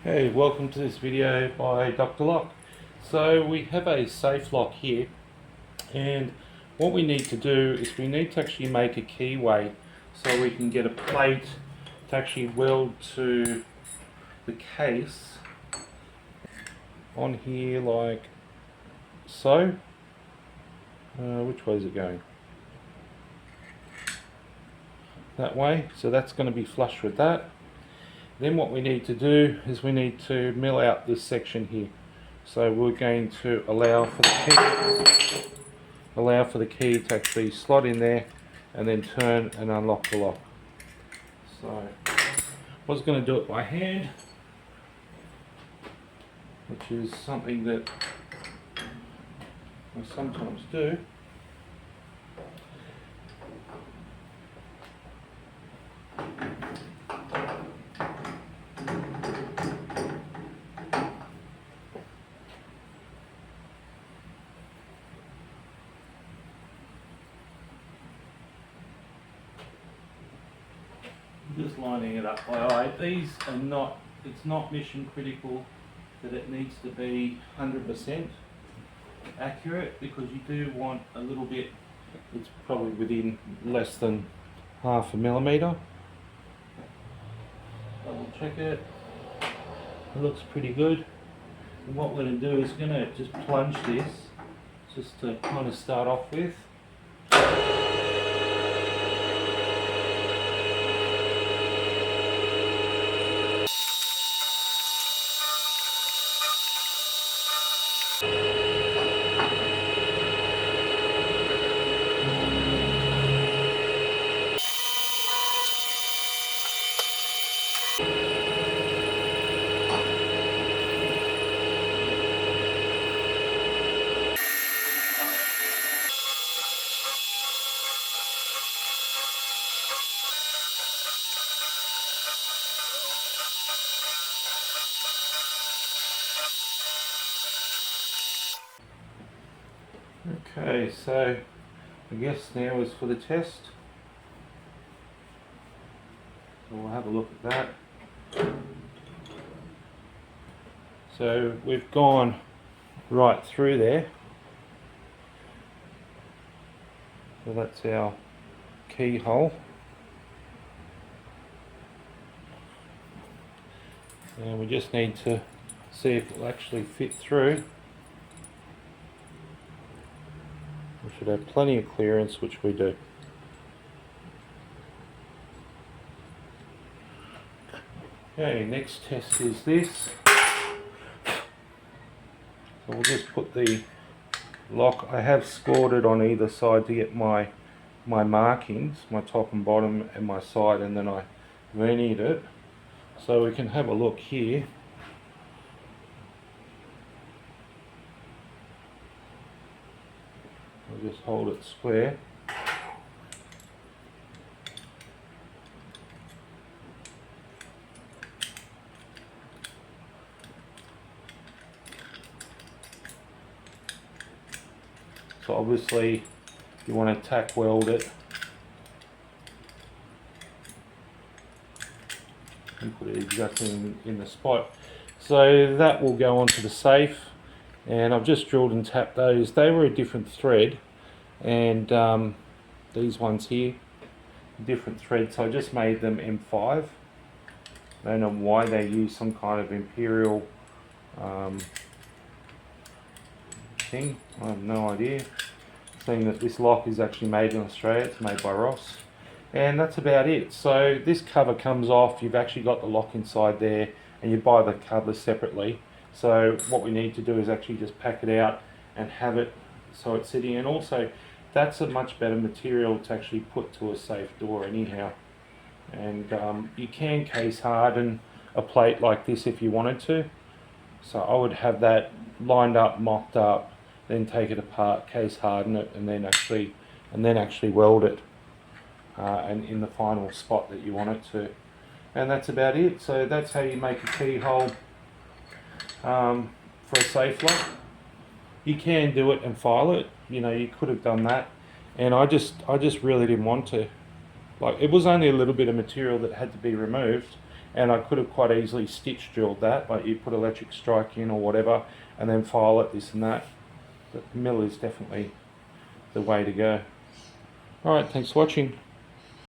Hey, welcome to this video by Dr. Lock. So we have a safe lock here, and what we need to do is we need to actually make a keyway so we can get a plate to actually weld to the case on here like so. Which way is it going? That way. So that's going to be flush with that. Then what we need to do is we need to mill out this section here. So we're going to allow for the key to actually slot in there and then turn and unlock the lock. So I was going to do it by hand, which is something that I sometimes do. Just lining it up by eye. These are not, it's not mission critical that it needs to be 100% accurate, because you do want a little bit, it's probably within less than half a millimetre. Double check it. It looks pretty good. And what we're going to do is going to just plunge this just to kind of start off with. Okay, so I guess now is for the test. So we'll have a look at that. So we've gone right through there. So that's our keyhole. And we just need to see if it'll actually fit through. We should have plenty of clearance, which we do. Okay, next test is this. So we'll just put the lock. I have scored it on either side to get my markings, my top and bottom and my side, and then I verniced it. So we can have a look here. I'll just hold it square. So obviously you want to tack weld it and put it exactly in the spot. So that will go onto the safe, and I've just drilled and tapped those. They were a different thread, and these ones here, different thread, so I just made them M5. I don't know why they use some kind of imperial thing, I have no idea. Seeing that this lock is actually made in Australia, it's made by Ross. And that's about it. So this cover comes off, you've actually got the lock inside there, and you buy the cover separately. So what we need to do is actually just pack it out and have it so it's sitting. And also that's a much better material to actually put to a safe door anyhow. And you can case harden a plate like this if you wanted to. So I would have that lined up, mocked up, then take it apart, case harden it, and then actually weld it and in the final spot that you want it to. And that's about it. So that's how you make a keyhole for a safe lock. You can do it and file it. You know, you could have done that, and I just really didn't want to. Like, it was only a little bit of material that had to be removed, and I could have quite easily stitch drilled that, like you put electric strike in or whatever and then file it, this and that. But the mill is definitely the way to go. Alright, thanks for watching.